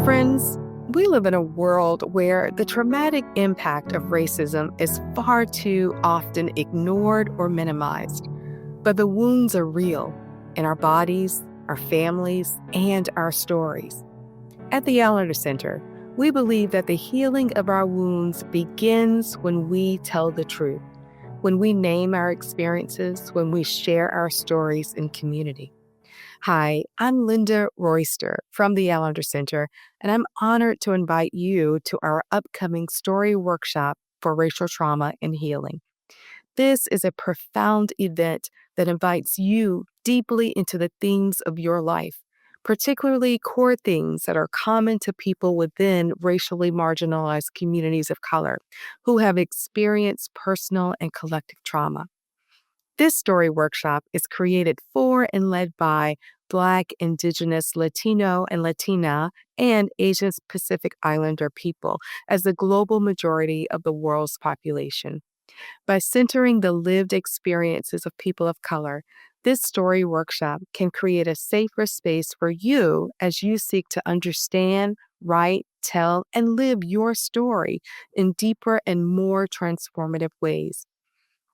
Friends, we live in a world where the traumatic impact of racism is far too often ignored or minimized. But the wounds are real in our bodies, our families, and our stories. At the Allender Center, we believe that the healing of our wounds begins when we tell the truth, when we name our experiences, when we share our stories in community. Hi, I'm Linda Royster from the Allender Center, and I'm honored to invite you to our upcoming story workshop for racial trauma and healing. This is a profound event that invites you deeply into the themes of your life, particularly core themes that are common to people within racially marginalized communities of color who have experienced personal and collective trauma. This story workshop is created for and led by Black, Indigenous, Latino, and Latina, and Asian Pacific Islander people as the global majority of the world's population. By centering the lived experiences of people of color, this story workshop can create a safer space for you as you seek to understand, write, tell, and live your story in deeper and more transformative ways.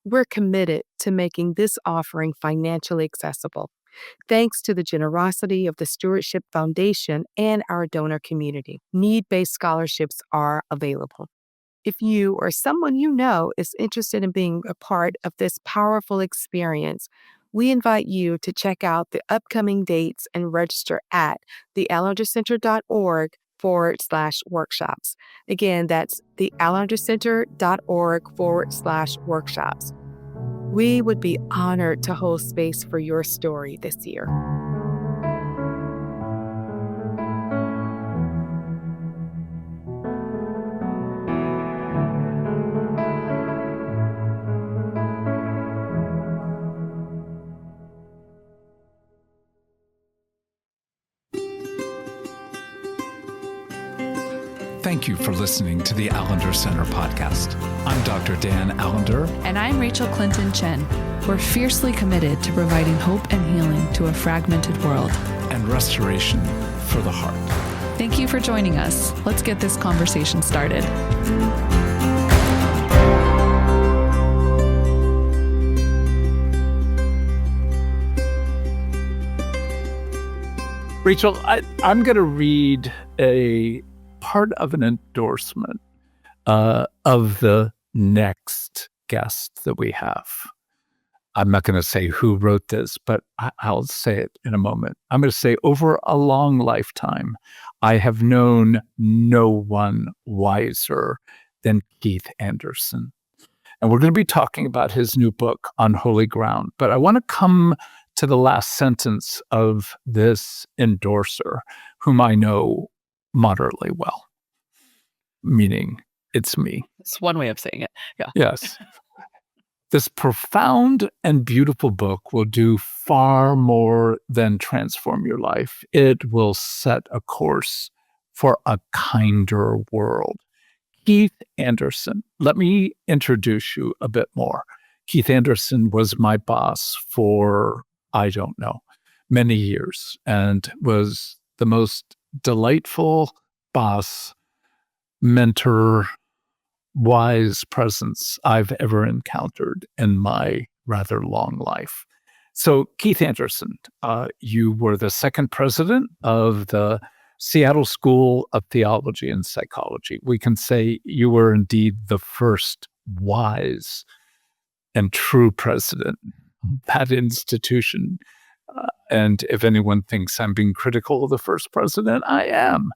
We're committed to making this offering financially accessible, thanks to the generosity of the Stewardship Foundation and our donor community. Need-based scholarships are available. If you or someone you know is interested in being a part of this powerful experience, we invite you to check out the upcoming dates and register at theallendercenter.org/workshops. Again, that's theallendercenter.org/workshops. We would be honored to hold space for your story this year. Thank you for listening to the Allender Center Podcast. I'm Dr. Dan Allender. And I'm Rachael Clinton Chen. We're fiercely committed to providing hope and healing to a fragmented world. And restoration for the heart. Thank you for joining us. Let's get this conversation started. Rachael, I'm going to read a part of an endorsement of the next guest that we have. I'm not going to say who wrote this, but I'll say it in a moment. I'm going to say, over a long lifetime, I have known no one wiser than Keith Anderson. And we're going to be talking about his new book, On Holy Ground. But I want to come to the last sentence of this endorser, whom I know moderately well, meaning it's me. It's one way of saying it. Yeah. Yes. This profound and beautiful book will do far more than transform your life. It will set a course for a kinder world. Keith Anderson, let me introduce you a bit more. Keith Anderson was my boss for, I don't know, many years, and was the most delightful boss, mentor, wise presence I've ever encountered in my rather long life. So, Keith Anderson, you were the second president of the Seattle School of Theology and Psychology. We can say you were indeed the first wise and true president of that institution. And if anyone thinks I'm being critical of the first president, I am.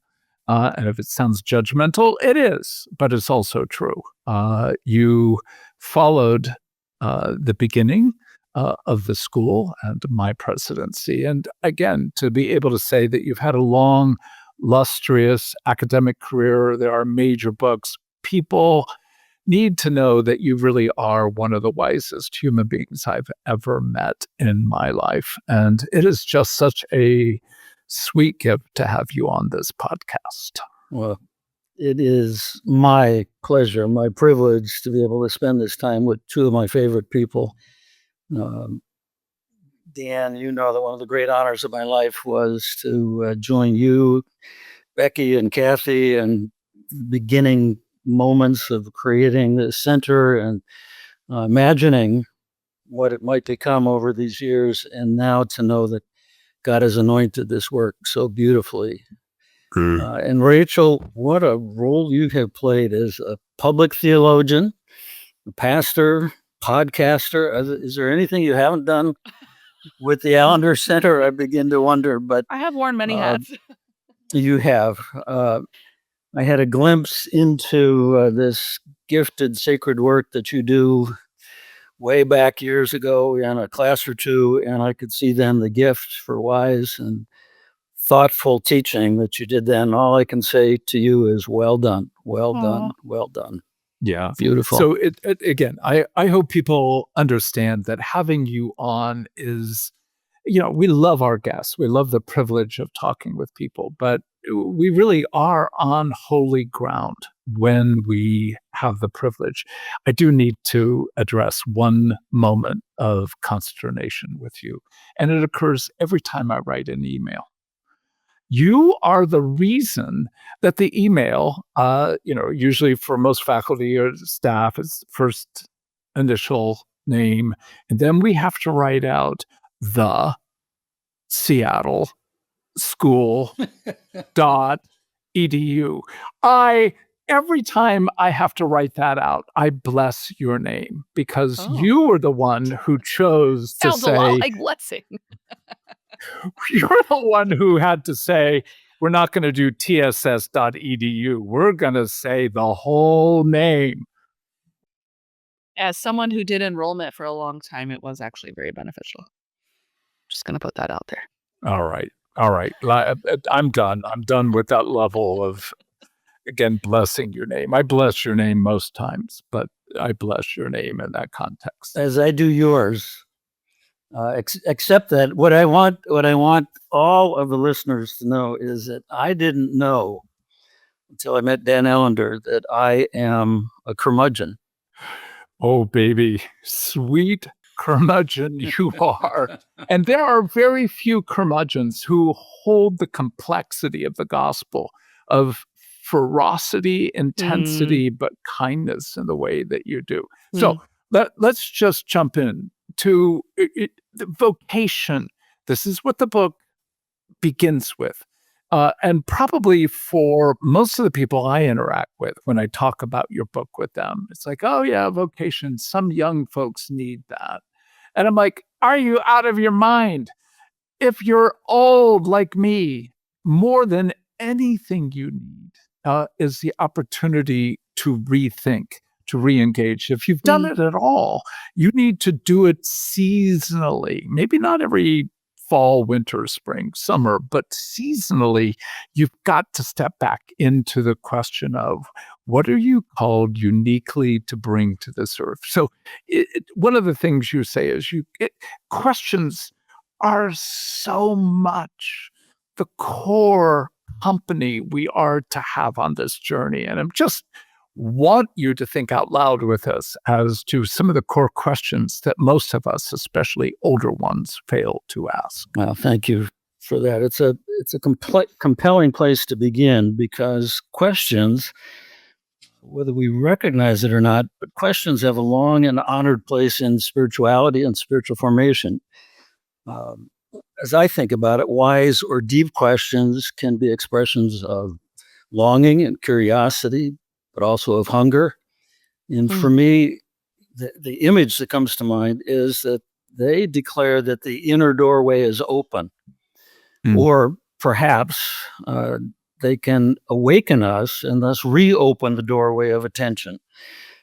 And if it sounds judgmental, it is, but it's also true. You followed the beginning of the school and my presidency. And again, to be able to say that you've had a long, lustrous academic career, there are major books, people need to know that you really are one of the wisest human beings I've ever met in my life. And it is just such a sweet gift to have you on this podcast. Well, it is my pleasure, my privilege to be able to spend this time with two of my favorite people. Dan, you know that one of the great honors of my life was to join you Becky and Kathy and beginning moments of creating the center and imagining what it might become over these years, and now to know that God has anointed this work so beautifully. And Rachael, what a role you have played as a public theologian, a pastor, podcaster. Is there anything you haven't done with the Allender Center? I begin to wonder, but I have worn many hats. you have. I had a glimpse into this gifted sacred work that you do way back years ago in a class or two, and I could see then the gift for wise and thoughtful teaching that you did then. All I can say to you is well done, well done, well done. Yeah. Beautiful. So again, I hope people understand that having you on is, we love our guests. We love the privilege of talking with people, but we really are on holy ground when we have the privilege. I do need to address one moment of consternation with you, and it occurs every time I write an email. You are the reason that the email, usually for most faculty or staff, is first initial name, and then we have to write out the Seattle school .edu. Every time I have to write that out, I bless your name because you were the one who chose to Sounds say, a lot like blessing. you're the one who had to say, we're not going to do tss.edu. We're going to say the whole name. As someone who did enrollment for a long time, it was actually very beneficial. Just going to put that out there. All right. I'm done. I'm done with that level of, again, blessing your name. I bless your name most times, but I bless your name in that context. As I do yours. Except that what I want all of the listeners to know is that I didn't know until I met Dan Allender that I am a curmudgeon. Oh, baby, sweet curmudgeon you are. And there are very few curmudgeons who hold the complexity of the gospel of ferocity, intensity, but kindness in the way that you do. So let's just jump in to the vocation. This is what the book begins with. And probably for most of the people I interact with, when I talk about your book with them, it's like, oh yeah, vocation. Some young folks need that. And I'm like, are you out of your mind? If you're old like me, more than anything you need is the opportunity to rethink, to re-engage. If you've done it at all, you need to do it seasonally. Maybe not every fall, winter, spring, summer, but seasonally, you've got to step back into the question of what are you called uniquely to bring to this earth? So one of the things you say is questions are so much the core company we are to have on this journey. And I'm just want you to think out loud with us as to some of the core questions that most of us, especially older ones, fail to ask. Well, thank you for that. It's a compelling place to begin because questions, whether we recognize it or not, but questions have a long and honored place in spirituality and spiritual formation. As I think about it, wise or deep questions can be expressions of longing and curiosity, but also of hunger. And for me, the image that comes to mind is that they declare that the inner doorway is open, or perhaps they can awaken us and thus reopen the doorway of attention.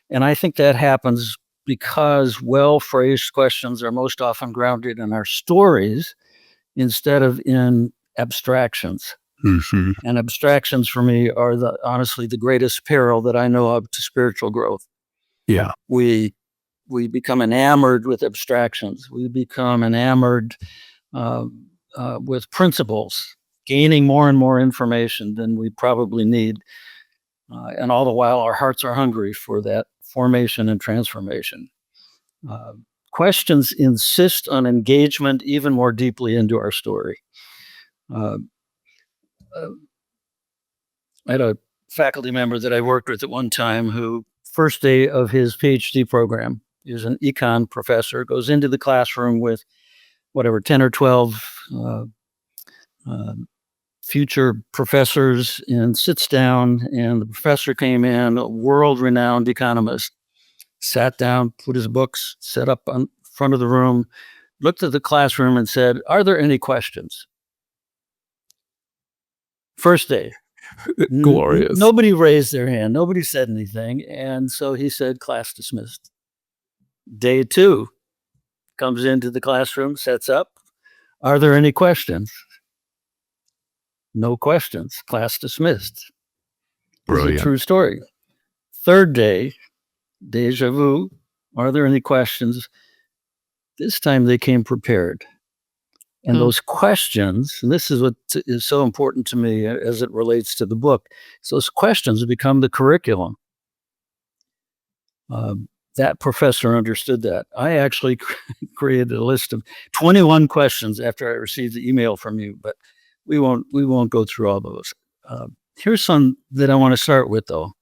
And I think that happens because well-phrased questions are most often grounded in our stories instead of in abstractions. And abstractions for me are honestly the greatest peril that I know of to spiritual growth. Yeah. We become enamored with abstractions. We become enamored with principles, gaining more and more information than we probably need. And all the while, our hearts are hungry for that formation and transformation. Questions insist on engagement even more deeply into our story. I had a faculty member that I worked with at one time who, first day of his PhD program, he was an econ professor, goes into the classroom with whatever, 10 or 12 uh, future professors and sits down. And the professor came in, a world-renowned economist, sat down, put his books, set up in front of the room, looked at the classroom and said, "Are there any questions?" First day. Glorious. Nobody raised their hand. Nobody said anything. And so he said, "Class dismissed." Day 2, comes into the classroom, sets up. "Are there any questions?" No questions. Class dismissed. Brilliant. It's a true story. Third day, deja vu. "Are there any questions?" This time they came prepared. And those questions, and this is what is so important to me as it relates to the book, so those questions have become the curriculum. That professor understood that. I actually created a list of 21 questions after I received the email from you, but we won't go through all those. Here's some that I want to start with, though.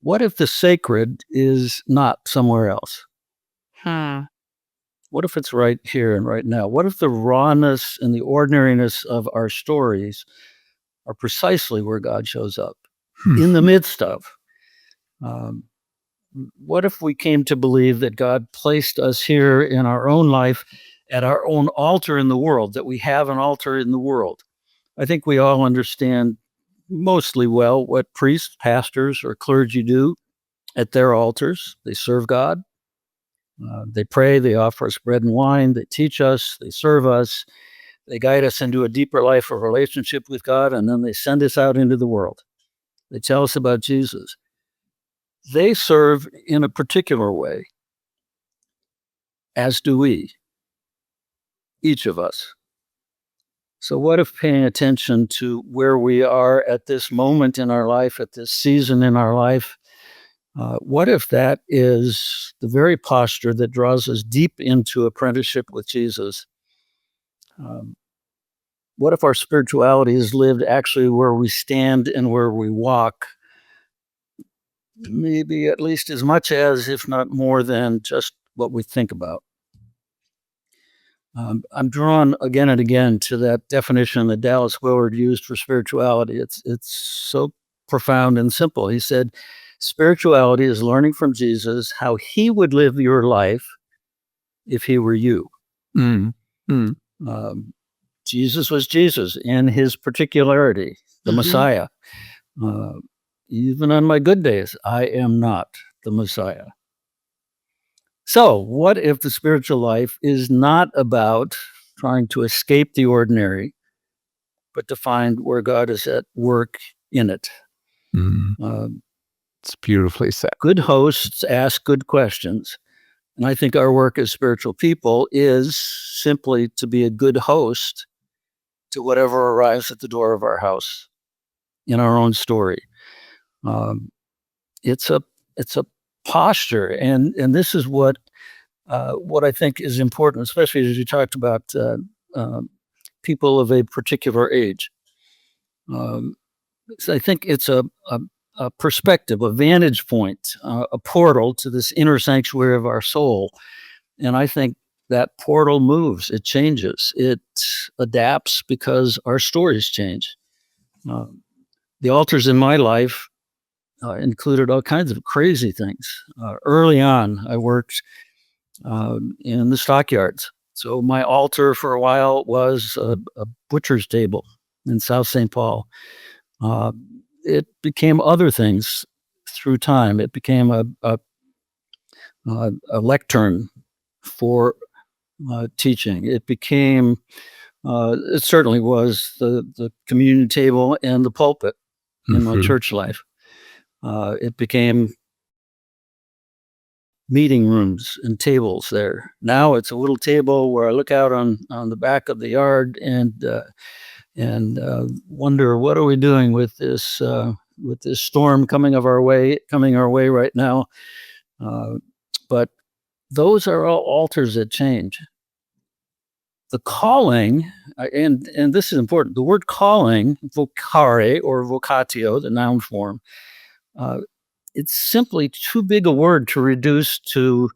What if the sacred is not somewhere else? What if it's right here and right now? What if the rawness and the ordinariness of our stories are precisely where God shows up in the midst of? What if we came to believe that God placed us here in our own life at our own altar in the world, that we have an altar in the world? I think we all understand mostly well what priests, pastors, or clergy do at their altars. They serve God. They pray, they offer us bread and wine, they teach us, they serve us, they guide us into a deeper life of relationship with God, and then they send us out into the world. They tell us about Jesus. They serve in a particular way, as do we, each of us. So what if paying attention to where we are at this moment in our life, at this season in our life, what if that is the very posture that draws us deep into apprenticeship with Jesus? What if our spirituality is lived actually where we stand and where we walk, maybe at least as much as, if not more than, just what we think about? I'm drawn again and again to that definition that Dallas Willard used for spirituality. It's so profound and simple. He said, spirituality is learning from Jesus how he would live your life if he were you. Jesus was Jesus in his particularity, the Messiah. Even on my good days, I am not the Messiah. So what if the spiritual life is not about trying to escape the ordinary, but to find where God is at work in it? It's beautifully said. Good hosts ask good questions. And I think our work as spiritual people is simply to be a good host to whatever arrives at the door of our house in our own story. It's a posture, and this is what I think is important, especially as you talked about people of a particular age. So I think it's a perspective, a vantage point, a portal to this inner sanctuary of our soul. And I think that portal moves, it changes, it adapts because our stories change. The altars in my life included all kinds of crazy things. Early on, I worked in the stockyards. So my altar for a while was a butcher's table in South St. Paul. It became other things through time. It became a lectern for teaching. It became, it certainly was the communion table and the pulpit in my church life. It became meeting rooms and tables there. Now it's a little table where I look out on the back of the yard and wonder, what are we doing with this storm coming our way right now? But those are all altars that change. The calling, and this is important, the word calling, vocare or vocatio, the noun form, it's simply too big a word to reduce to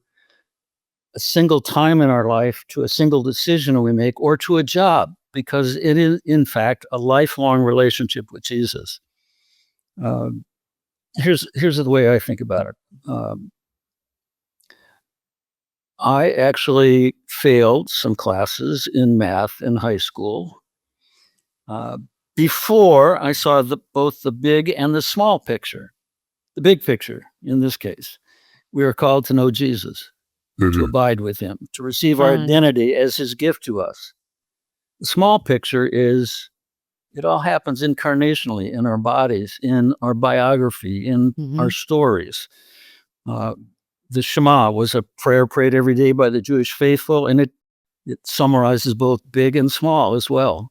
a single time in our life, to a single decision we make, or to a job, because it is, in fact, a lifelong relationship with Jesus. Here's the way I think about it. I actually failed some classes in math in high school before I saw both the big and the small picture. The big picture, in this case, we are called to know Jesus, to abide with him, to receive our identity as his gift to us. The small picture is it all happens incarnationally in our bodies, in our biography, in our stories. The Shema was a prayer prayed every day by the Jewish faithful, and it summarizes both big and small as well.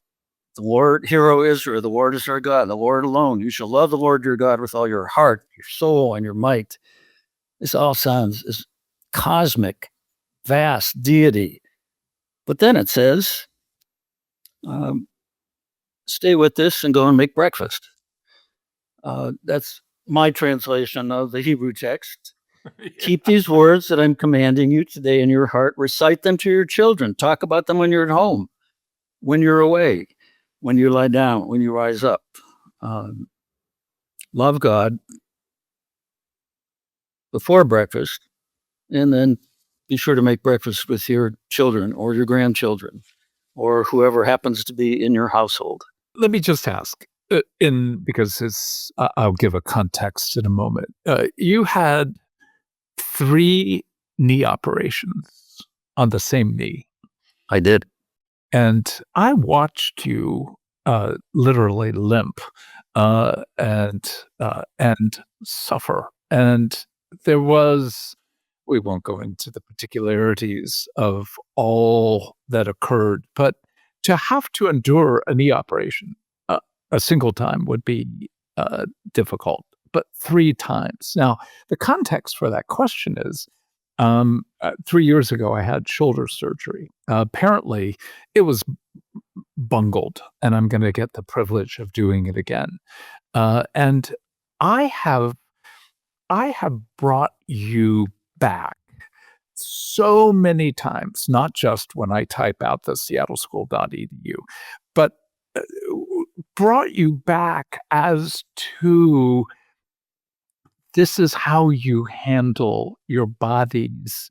The Lord, hear, O Israel, the Lord is our God, the Lord alone. You shall love the Lord your God with all your heart, your soul, and your might. This all sounds as cosmic, vast deity. But then it says, stay with this and go and make breakfast. That's my translation of the Hebrew text. Keep these words that I'm commanding you today in your heart. Recite them to your children. Talk about them when you're at home, when you're away, when you lie down, when you rise up. Love God before breakfast, and then be sure to make breakfast with your children or your grandchildren or whoever happens to be in your household. Let me just ask, because I'll give a context in a moment. You had 3 knee operations on the same knee. I did. And I watched you literally limp and suffer. And there was, we won't go into the particularities of all that occurred, but to have to endure a knee operation a single time would be difficult, but 3 times. Now, the context for that question is 3 years ago, I had shoulder surgery. Apparently, it was bungled, and I'm going to get the privilege of doing it again. And I have brought you back so many times, not just when I type out the seattleschool.edu, but brought you back as to this is how you handle your body's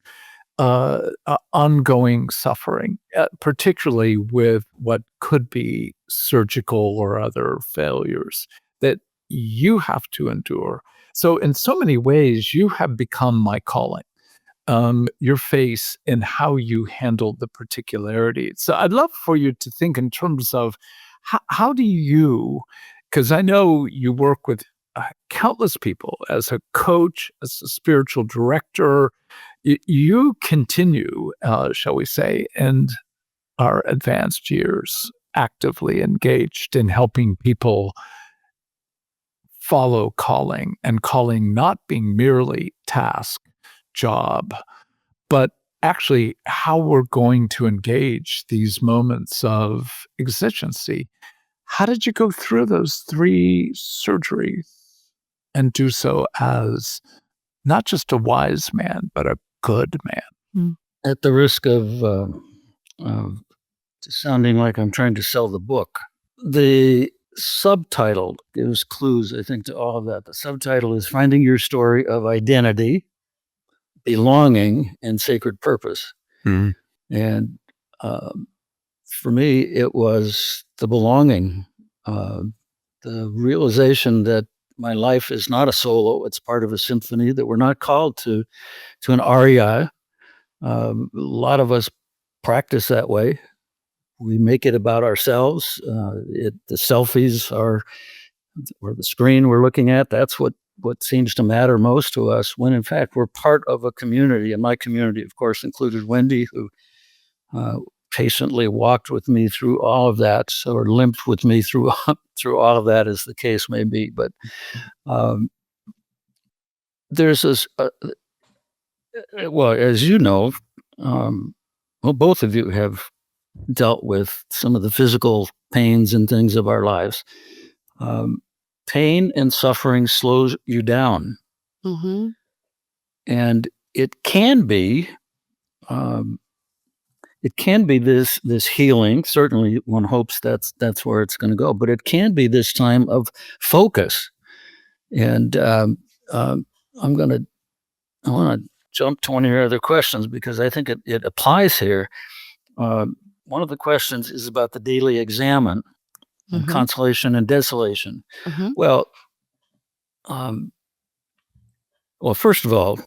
ongoing suffering, particularly with what could be surgical or other failures that you have to endure. So in so many ways, you have become my calling. Your face and how you handle the particularity. So I'd love for you to think in terms of how do you, because I know you work with countless people as a coach, as a spiritual director, you continue, shall we say, in our advanced years, actively engaged in helping people follow calling, and calling not being merely task, job, but actually how we're going to engage these moments of exigency. How did you go through those 3 surgeries and do so as not just a wise man, but a good man? At the risk of sounding like I'm trying to sell the book, the subtitle gives clues, I think, to all of that. The subtitle is Finding Your Story of Identity, Belonging, and Sacred Purpose. And for me, it was the belonging, the realization that my life is not a solo, it's part of a symphony, that we're not called to an aria. A lot of us practice that way. We make it about ourselves. The selfies are, or the screen we're looking at, that's what seems to matter most to us, when in fact we're part of a community. And my community, of course, included Wendy, who patiently walked with me through all of that, or limped with me through all of that, as the case may be. But there's this, well, as you know, both of you have dealt with some of the physical pains and things of our lives. Pain and suffering slows you down. Mm-hmm. And it can be this healing. Certainly, one hopes that's where it's going to go. But it can be this time of focus. And I want to jump to one of your other questions because I think it applies here. One of the questions is about the daily examen and Mm-hmm. consolation and desolation. Mm-hmm. Well, first of all,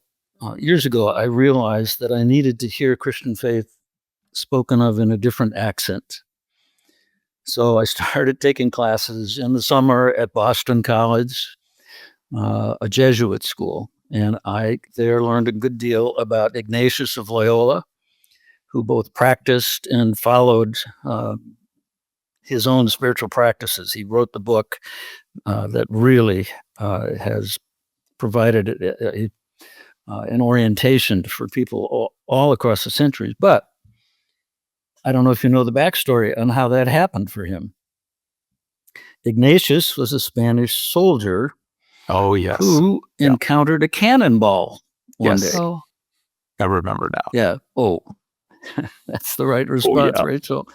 years ago, I realized that I needed to hear Christian faith spoken of in a different accent. So I started taking classes in the summer at Boston College, a Jesuit school. And I there learned a good deal about Ignatius of Loyola, who both practiced and followed his own spiritual practices. He wrote the book that really has provided an orientation for people all across the centuries. But I don't know if you know the backstory on how that happened for him. Ignatius was a Spanish soldier Oh, yes. who encountered a cannonball one Yes. day. Oh. I remember now. Yeah. Oh, that's the right response, yeah. Rachel.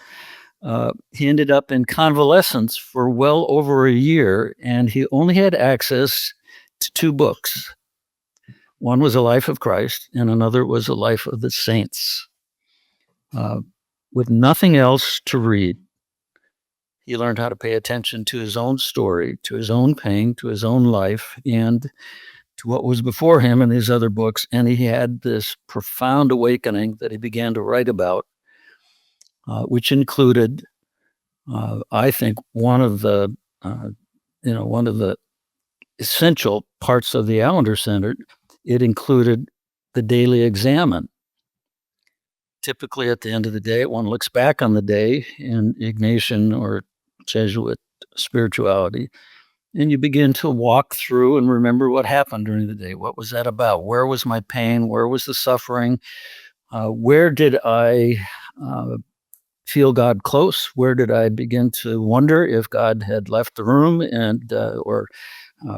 He ended up in convalescence for well over a year, and he only had access to two books. One was A Life of Christ, and another was A Life of the Saints. With nothing else to read, he learned how to pay attention to his own story, to his own pain, to his own life, and to what was before him in these other books. And he had this profound awakening that he began to write about, which included, I think, one of the essential parts of the Allender Center. It included the daily examen. Typically, at the end of the day, one looks back on the day in Ignatian or Jesuit spirituality, and you begin to walk through and remember what happened during the day. What was that about? Where was my pain? Where was the suffering? Where did I feel God close? Where did I begin to wonder if God had left the room or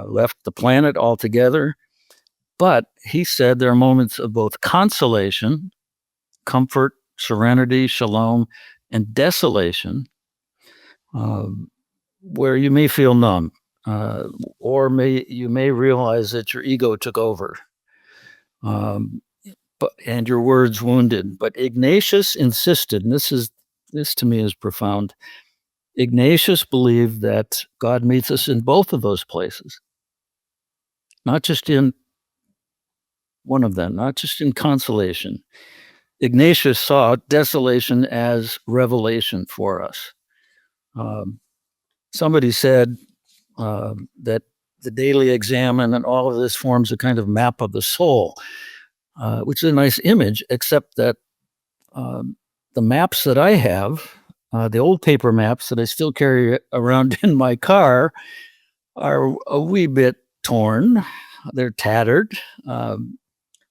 left the planet altogether? But he said there are moments of both consolation, comfort, serenity, shalom, and desolation, where you may feel numb, or you may realize that your ego took over, and your words wounded. But Ignatius insisted, and this to me is profound. Ignatius believed that God meets us in both of those places, not just in one of them, not just in consolation. Ignatius saw desolation as revelation for us. Somebody said that the daily examen and all of this forms a kind of map of the soul, which is a nice image, except that the maps that I have, the old paper maps that I still carry around in my car, are a wee bit torn. They're tattered.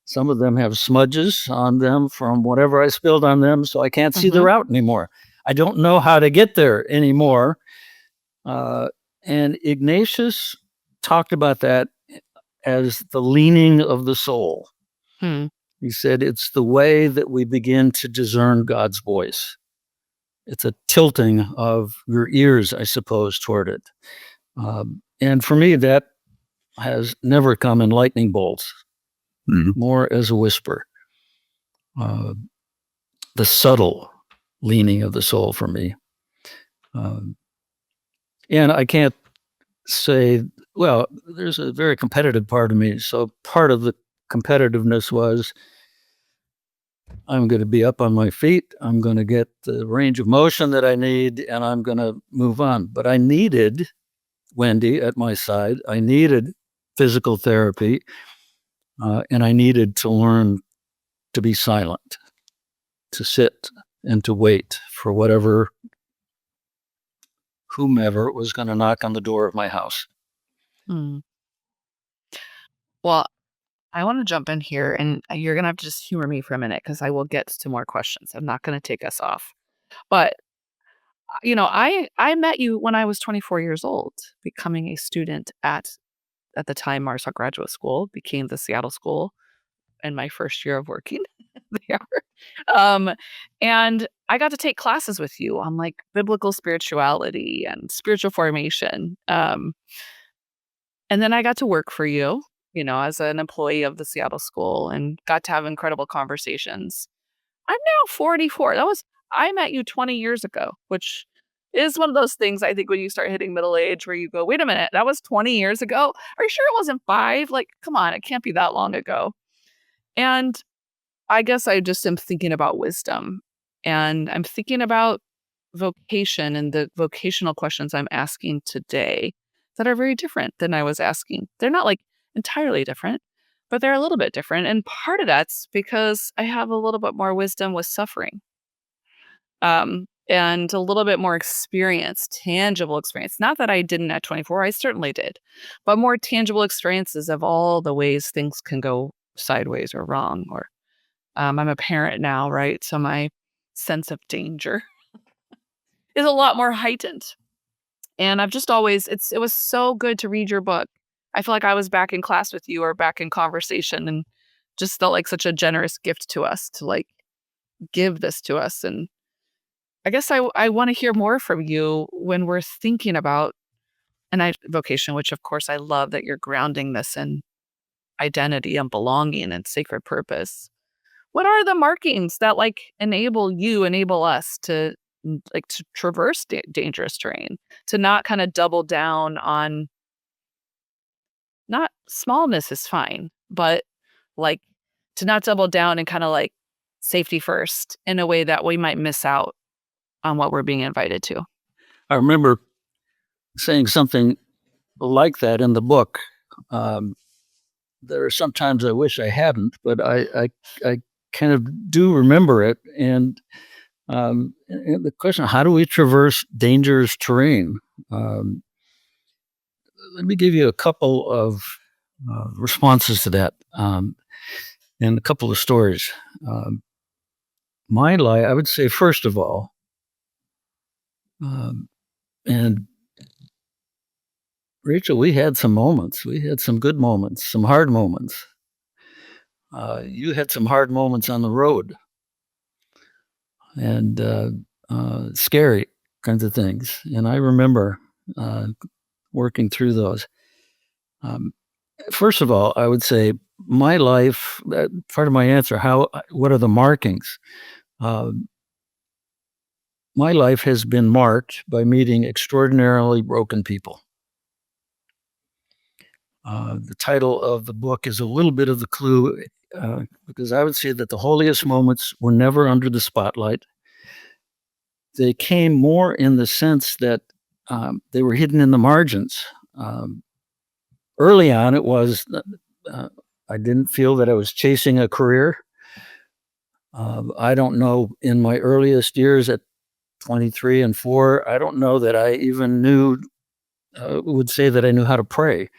Some of them have smudges on them from whatever I spilled on them, so I can't see the route anymore. I don't know how to get there anymore. And Ignatius talked about that as the leaning of the soul. He said it's the way that we begin to discern God's voice. It's a tilting of your ears, I suppose, toward it. And for me, that has never come in lightning bolts, more as a whisper. The subtle leaning of the soul for me. And I can't say, well, there's a very competitive part of me. So part of the competitiveness was, I'm going to be up on my feet. I'm going to get the range of motion that I need, and I'm going to move on. But I needed Wendy at my side. I needed physical therapy, and I needed to learn to be silent, to sit and to wait for whomever was going to knock on the door of my house. Well, I want to jump in here, and you're going to have to just humor me for a minute because I will get to more questions. I'm not going to take us off. But I met you when I was 24 years old, becoming a student at the time Marshall Graduate School, became the Seattle School in my first year of working there. Um, and I got to take classes with you on like biblical spirituality and spiritual formation. And then I got to work for you, as an employee of the Seattle School and got to have incredible conversations. I'm now 44. I met you 20 years ago, which is one of those things I think when you start hitting middle age where you go, wait a minute, that was 20 years ago. Are you sure it wasn't 5? Like, come on, it can't be that long ago. And I guess I just am thinking about wisdom, and I'm thinking about vocation and the vocational questions I'm asking today that are very different than I was asking. They're not like entirely different, but they're a little bit different. And part of that's because I have a little bit more wisdom with suffering, and a little bit more experience, tangible experience. Not that I didn't at 24, I certainly did, but more tangible experiences of all the ways things can go sideways or wrong. Or I'm a parent now, right? So my sense of danger is a lot more heightened. And I've just always, it was so good to read your book. I feel like I was back in class with you or back in conversation, and just felt like such a generous gift to us to like give this to us. And I guess I want to hear more from you when we're thinking about vocation, which of course I love that you're grounding this in identity and belonging and sacred purpose. What are the markings that like enable us to to traverse dangerous terrain, to not kind of double down on, not smallness is fine, but like to not double down and kind of like safety first in a way that we might miss out on what we're being invited to. I remember saying something like that in the book. There are sometimes I wish I hadn't, but I kind of do remember it. And the question, how do we traverse dangerous terrain? Let me give you a couple of responses to that, and a couple of stories. My life, I would say, first of all, and Rachel, we had some moments. We had some good moments, some hard moments. You had some hard moments on the road, and scary kinds of things. And I remember working through those. First of all, I would say my life, part of my answer, what are the markings? My life has been marked by meeting extraordinarily broken people. The title of the book is a little bit of the clue, because I would say that the holiest moments were never under the spotlight. They came more in the sense that they were hidden in the margins. Early on, it was, I didn't feel that I was chasing a career. I don't know, in my earliest years at 23 and 4, I don't know that I even would say that I knew how to pray.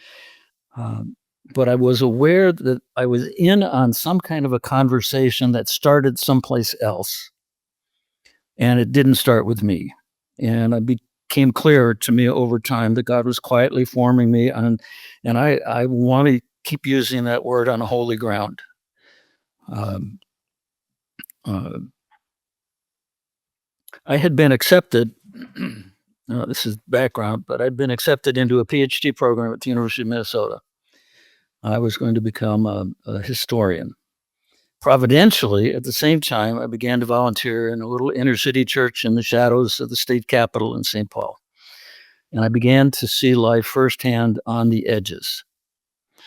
But I was aware that I was in on some kind of a conversation that started someplace else. And it didn't start with me. And it became clear to me over time that God was quietly forming me. And I want to keep using that word, on holy ground. I had been accepted, this is background, but I'd been accepted into a PhD program at the University of Minnesota. I was going to become a historian. Providentially, at the same time, I began to volunteer in a little inner city church in the shadows of the state capitol in St. Paul. And I began to see life firsthand on the edges.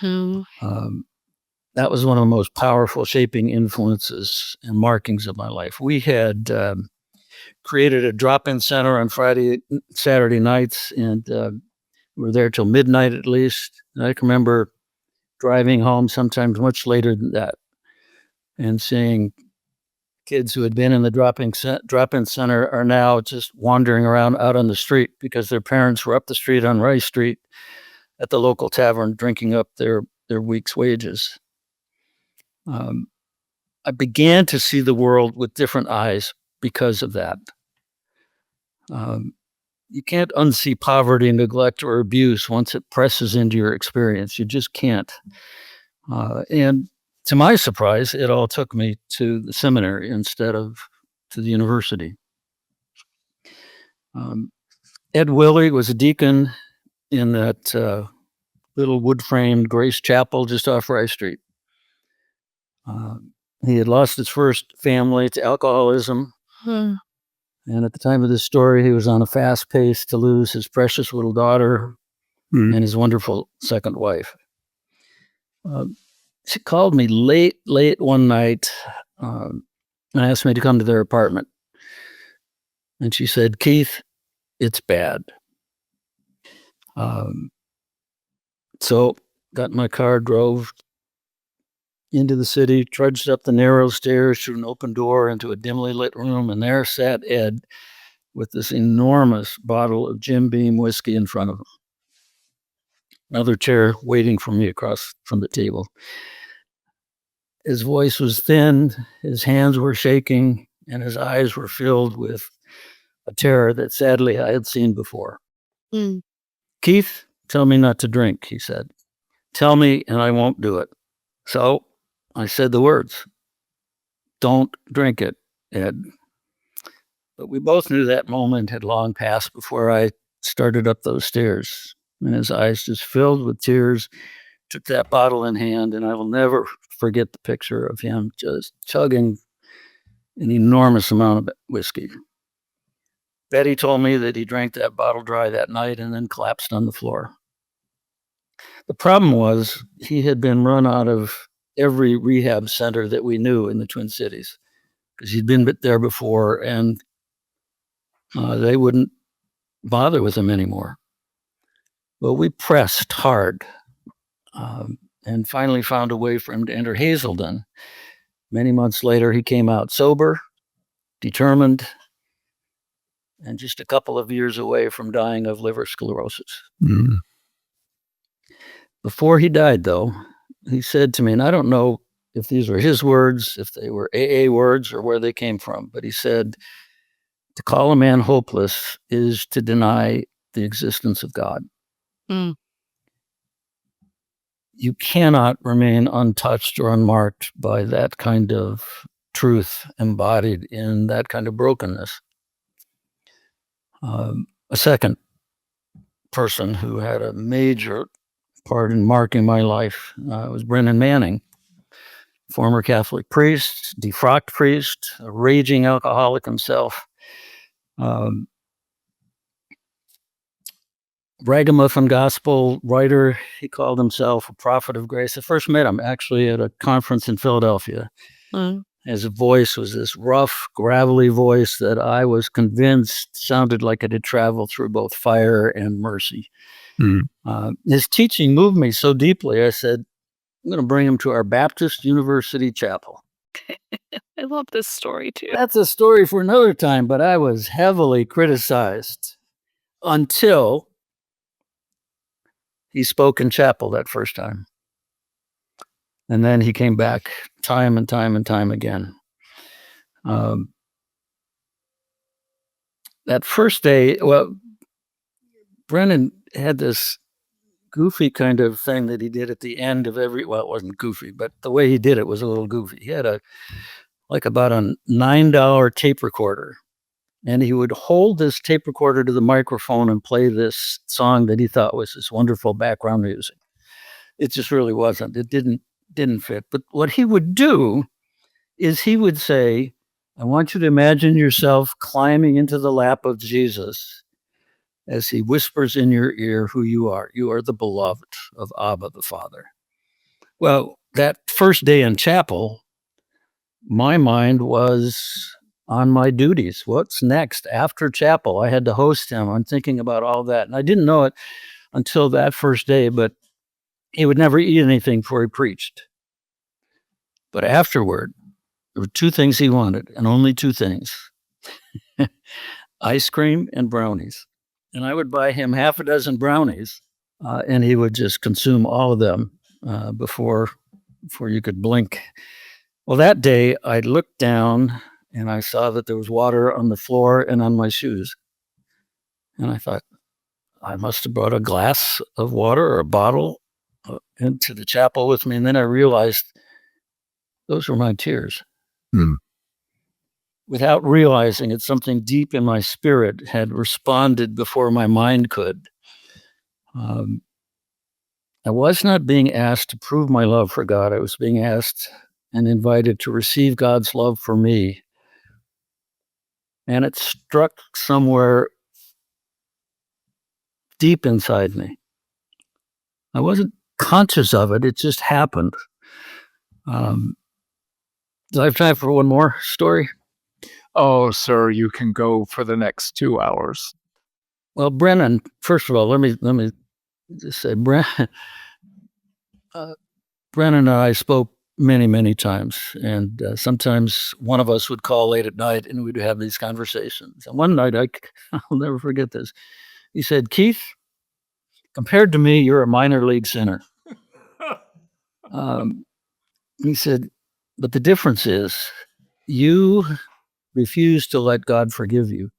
That was one of the most powerful shaping influences and markings of my life. We had created a drop-in center on Saturday nights, and we were there till midnight at least. And I can remember driving home sometimes much later than that, and seeing kids who had been in the drop-in center are now just wandering around out on the street because their parents were up the street on Rice Street at the local tavern drinking up their week's wages. I began to see the world with different eyes because of that. You can't unsee poverty, neglect, or abuse once it presses into your experience. You just can't. And to my surprise, it all took me to the seminary instead of to the university. Ed Willie was a deacon in that little wood-framed Grace Chapel just off Rice Street. He had lost his first family to alcoholism. And at the time of this story, he was on a fast pace to lose his precious little daughter and his wonderful second wife. She called me late one night and asked me to come to their apartment. And she said, "Keith, it's bad." So got in my car, drove into the city, trudged up the narrow stairs through an open door into a dimly lit room, and there sat Ed with this enormous bottle of Jim Beam whiskey in front of him. Another chair waiting for me across from the table. His voice was thin, his hands were shaking, and his eyes were filled with a terror that sadly I had seen before. "Keith, tell me not to drink," he said. "Tell me and I won't do it." So I said the words. "Don't drink it, Ed." But we both knew that moment had long passed before I started up those stairs. And his eyes just filled with tears, took that bottle in hand, and I will never forget the picture of him just chugging an enormous amount of whiskey. Betty told me that he drank that bottle dry that night and then collapsed on the floor. The problem was he had been run out of every rehab center that we knew in the Twin Cities because he'd been there before, and they wouldn't bother with him anymore. Well, we pressed hard and finally found a way for him to enter Hazelden. Many months later, he came out sober, determined, and just a couple of years away from dying of liver sclerosis. Before he died, though, he said to me, and I don't know if these were his words, if they were AA words, or where they came from, but he said, "To call a man hopeless is to deny the existence of God." You cannot remain untouched or unmarked by that kind of truth embodied in that kind of brokenness. A second person who had a major part in marking my life was Brennan Manning, former Catholic priest, defrocked priest, a raging alcoholic himself. Ragamuffin gospel writer. He called himself a prophet of grace. I first met him actually at a conference in Philadelphia. His voice was this rough, gravelly voice that I was convinced sounded like it had traveled through both fire and mercy. His teaching moved me so deeply, I said, "I'm going to bring him to our Baptist University chapel." I love this story too. That's a story for another time, but I was heavily criticized until he spoke in chapel that first time. And then he came back time and time and time again. That first day, well, Brennan had this goofy kind of thing that he did at the end of every, well, it wasn't goofy, but the way he did it was a little goofy. He had about a $9 tape recorder, and he would hold this tape recorder to the microphone and play this song that he thought was this wonderful background music. It just really wasn't. It didn't fit. But what he would do is he would say, "I want you to imagine yourself climbing into the lap of Jesus as he whispers in your ear who you are. You are the beloved of Abba the Father." Well, that first day in chapel, my mind was on my duties. What's next after chapel? I had to host him. I'm thinking about all that. And I didn't know it until that first day, but he would never eat anything before he preached. But afterward, there were two things he wanted, and only two things: ice cream and brownies. And I would buy him half a dozen brownies, and he would just consume all of them before you could blink. Well, that day, I looked down, and I saw that there was water on the floor and on my shoes. And I thought, I must have brought a glass of water or a bottle into the chapel with me. And then I realized those were my tears. Hmm. Without realizing it, something deep in my spirit had responded before my mind could. I was not being asked to prove my love for God. I was being asked and invited to receive God's love for me. And it struck somewhere deep inside me. I wasn't conscious of it. It just happened. Do I have time for one more story? Oh, sir, you can go for the next 2 hours. Well, Brennan, first of all, let me just say, Brennan and I spoke many, many times. And sometimes one of us would call late at night and we'd have these conversations. And one night, I'll never forget this. He said, Keith, compared to me, you're a minor league sinner. He said, but the difference is you refuse to let God forgive you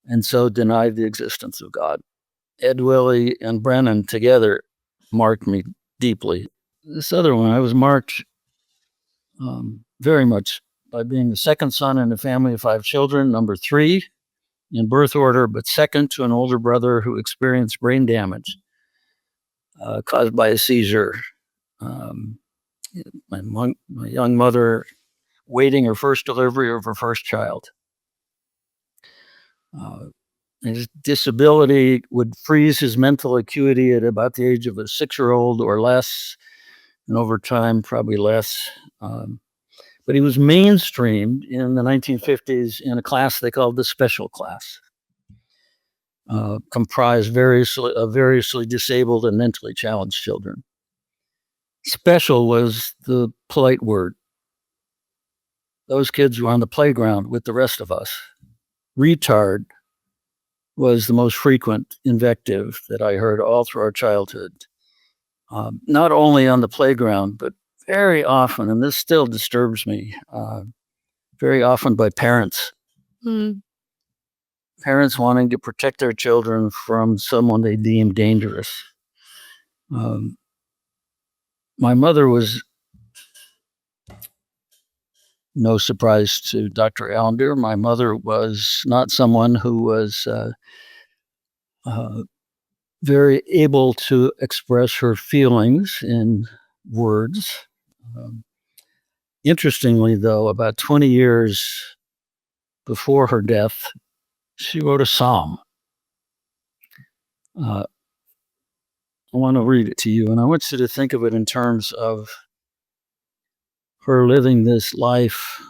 and so deny the existence of God. Ed Willie and Brennan together marked me deeply. This other one, I was marked very much by being the second son in a family of 5 children, number 3 in birth order, but second to an older brother who experienced brain damage caused by a seizure. My young mother waiting her first delivery of her first child. His disability would freeze his mental acuity at about the age of a 6-year-old or less, and over time, probably less. But he was mainstreamed in the 1950s in a class they called the special class, comprised variously disabled and mentally challenged children. Special was the polite word. Those kids were on the playground with the rest of us. Retard was the most frequent invective that I heard all through our childhood. Not only on the playground, but very often, and this still disturbs me, very often by parents. Parents wanting to protect their children from someone they deem dangerous. My mother was, no surprise to Dr. Allender, my mother was not someone who was very able to express her feelings in words. Interestingly, though, about 20 years before her death, she wrote a psalm. I want to read it to you, and I want you to think of it in terms of her living this life.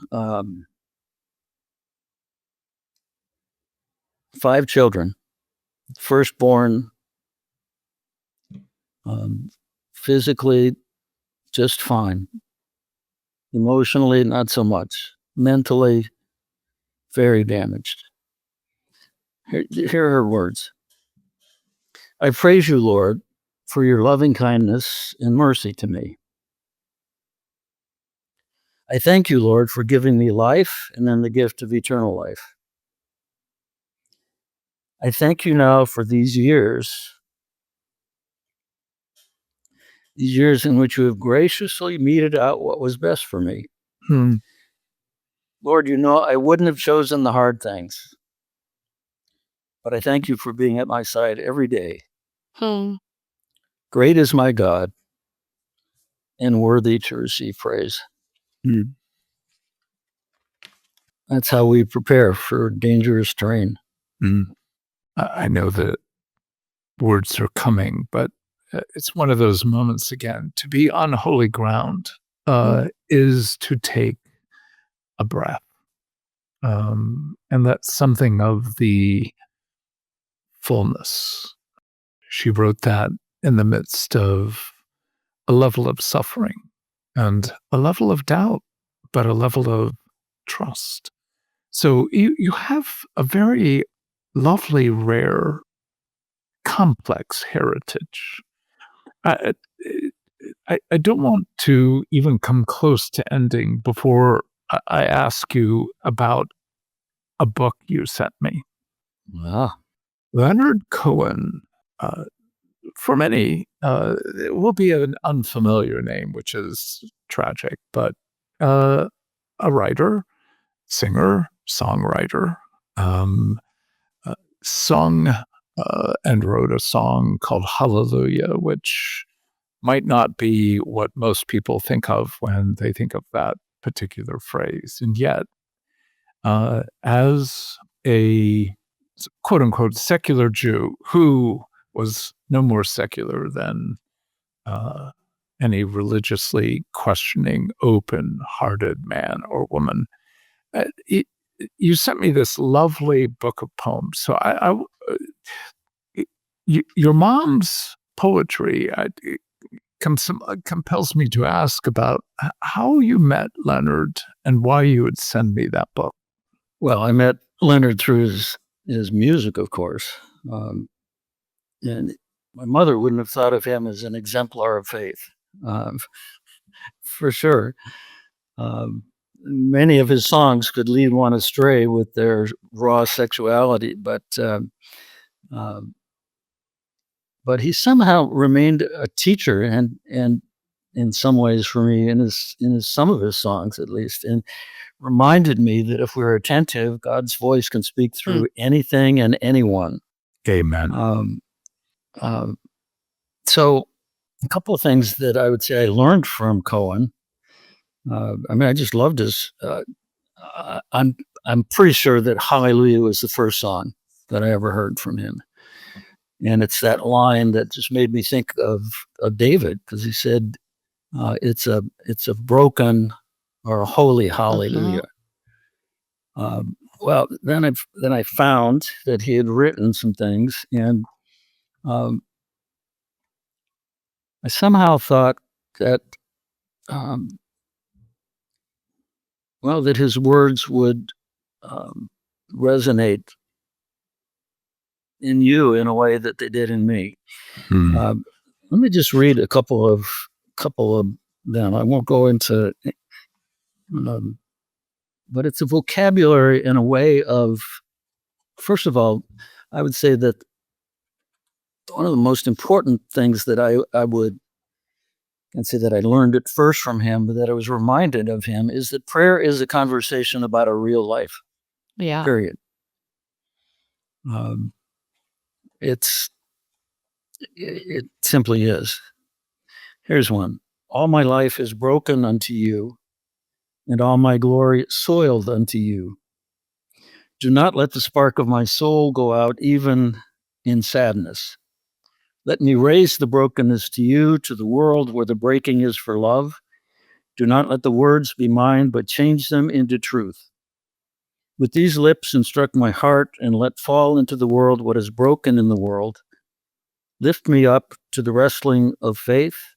5 children, firstborn, physically just fine, emotionally not so much, mentally very damaged. Here are her words. I praise you, Lord, for your loving kindness and mercy to me. I thank you, Lord, for giving me life and then the gift of eternal life. I thank you now for these years in which you have graciously meted out what was best for me. Lord, you know I wouldn't have chosen the hard things, but I thank you for being at my side every day. Great is my God and worthy to receive praise. That's how we prepare for dangerous terrain. I know that words are coming, but it's one of those moments again. To be on holy ground is to take a breath. And that's something of the fullness. She wrote that in the midst of a level of suffering and a level of doubt, but a level of trust. So you have a very lovely, rare, complex heritage. I don't want to even come close to ending before I ask you about a book you sent me. Wow. Leonard Cohen, for many, it will be an unfamiliar name, which is tragic, but a writer, singer, songwriter, sung and wrote a song called Hallelujah, which might not be what most people think of when they think of that particular phrase. And yet, as a quote unquote secular Jew who was no more secular than any religiously questioning, open hearted man or woman, you sent me this lovely book of poems. So your mom's poetry compels me to ask about how you met Leonard and why you would send me that book. Well, I met Leonard through his music, of course. And my mother wouldn't have thought of him as an exemplar of faith, for sure. Many of his songs could lead one astray with their raw sexuality, but he somehow remained a teacher, and in some ways for me, in some of his songs at least, and reminded me that if we're attentive, God's voice can speak through anything and anyone. Amen. So a couple of things that I would say I learned from Cohen. I just loved his. I'm pretty sure that Hallelujah was the first song that I ever heard from him, and it's that line that just made me think of David, because he said, "It's a broken or a holy hallelujah." Well, then I found that he had written some things, and I somehow thought that. That his words would resonate in you in a way that they did in me. Let me just read a couple of them. I won't go into, but it's a vocabulary in a way of. First of all, I would say that one of the most important things that I would. And say that I learned it first from him, but that I was reminded of him, is that prayer is a conversation about a real life. Yeah. Period. It simply is. Here's one. All my life is broken unto you, and all my glory soiled unto you. Do not let the spark of my soul go out even in sadness. Let me raise the brokenness to you, to the world where the breaking is for love. Do not let the words be mine, but change them into truth. With these lips instruct my heart, and let fall into the world what is broken in the world. Lift me up to the wrestling of faith.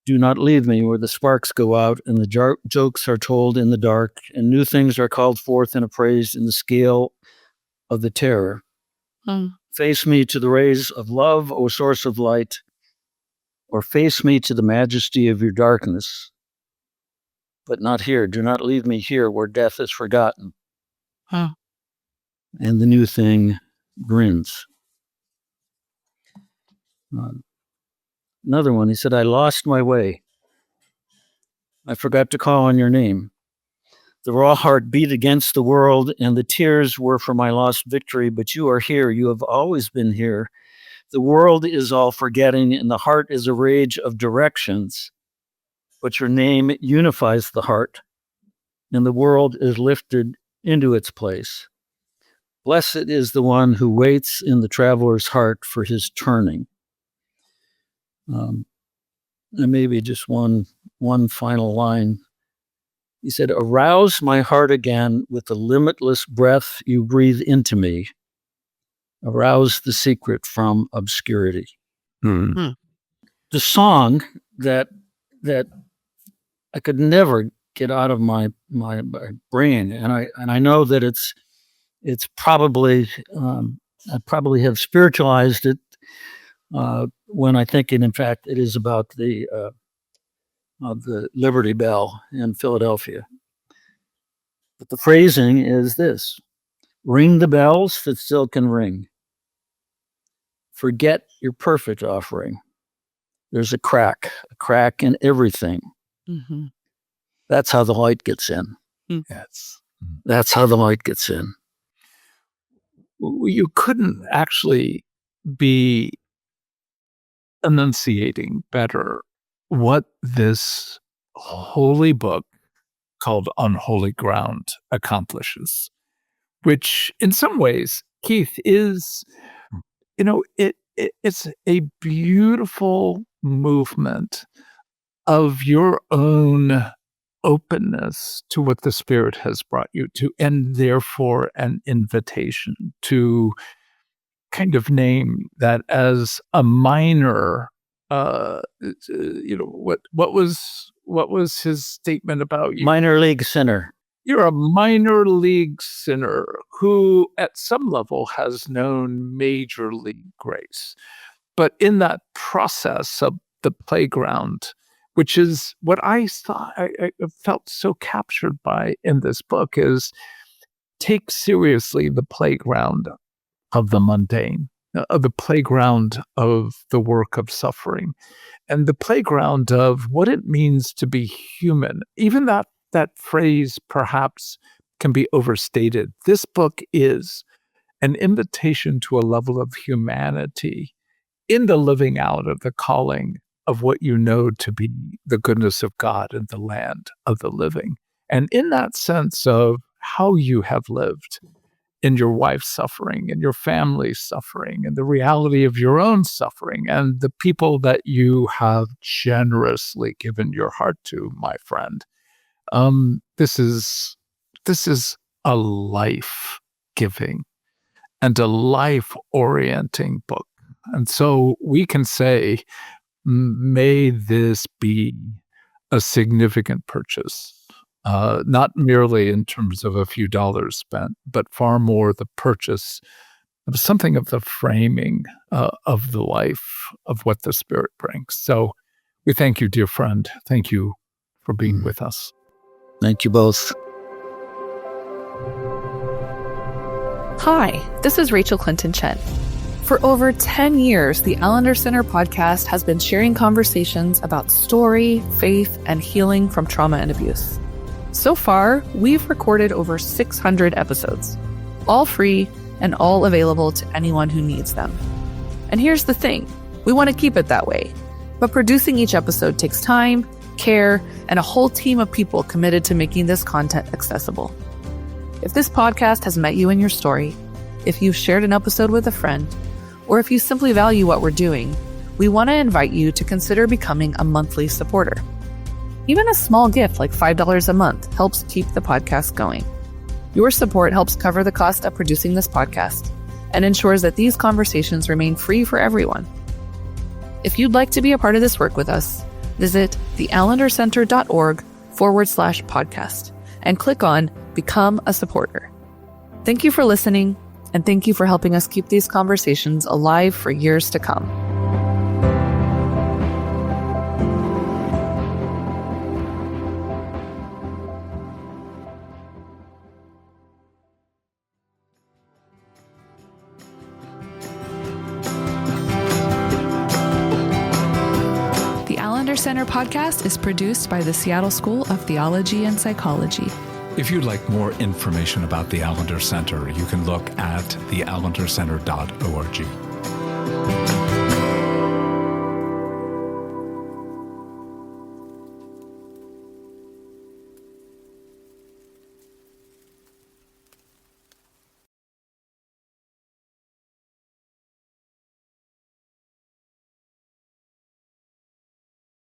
Do not leave me where the sparks go out, and the jokes are told in the dark, and new things are called forth and appraised in the scale of the terror. Face me to the rays of love, O source of light, or face me to the majesty of your darkness. But not here. Do not leave me here where death is forgotten. And the new thing grins. Another one, he said, I lost my way. I forgot to call on your name. The raw heart beat against the world, and the tears were for my lost victory, but you are here. You have always been here. The world is all forgetting, and the heart is a rage of directions, but your name unifies the heart, and the world is lifted into its place. Blessed is the one who waits in the traveler's heart for his turning. And maybe just one final line. He said, arouse my heart again with the limitless breath you breathe into me. Arouse the secret from obscurity. The song that I could never get out of my brain, and I know that it's probably I probably have spiritualized it when I think in fact it is about the Liberty Bell in Philadelphia. But the phrasing is this: Ring the bells that still can ring. Forget your perfect offering. There's a crack in everything. Mm-hmm. That's how the light gets in. Yes. That's how the light gets in. You couldn't actually be enunciating better what this holy book called Unholy Ground accomplishes, which in some ways, Keith, is, it's a beautiful movement of your own openness to what the Spirit has brought you to, and therefore an invitation to kind of name that as a minor, what was his statement about you? Minor league sinner. You're a minor league sinner who at some level has known major league grace. But in that process of the playground, which is what I felt so captured by in this book, is take seriously the playground of the mundane, the playground of the work of suffering, and the playground of what it means to be human. Even that phrase perhaps can be overstated. This book is an invitation to a level of humanity in the living out of the calling of what you know to be the goodness of God in the land of the living. And in that sense of how you have lived in your wife's suffering and your family's suffering and the reality of your own suffering and the people that you have generously given your heart to, my friend. This is a life-giving and a life-orienting book. And so we can say, may this be a significant purchase, not merely in terms of a few dollars spent, but far more the purchase of something of the framing of the life of what the Spirit brings. So we thank you, dear friend. Thank you for being with us. Thank you both. Hi, this is Rachael Clinton Chen. For over 10 years, the Allender Center Podcast has been sharing conversations about story, faith, and healing from trauma and abuse. So far, we've recorded over 600 episodes, all free and all available to anyone who needs them. And here's the thing, we want to keep it that way, but producing each episode takes time, care, and a whole team of people committed to making this content accessible. If this podcast has met you in your story, if you've shared an episode with a friend, or if you simply value what we're doing, we want to invite you to consider becoming a monthly supporter. Even a small gift like $5 a month helps keep the podcast going. Your support helps cover the cost of producing this podcast and ensures that these conversations remain free for everyone. If you'd like to be a part of this work with us, visit theallendercenter.org/podcast and click on Become a Supporter. Thank you for listening, and thank you for helping us keep these conversations alive for years to come. The Allender Center Podcast is produced by the Seattle School of Theology and Psychology. If you'd like more information about the Allender Center, you can look at theallendercenter.org.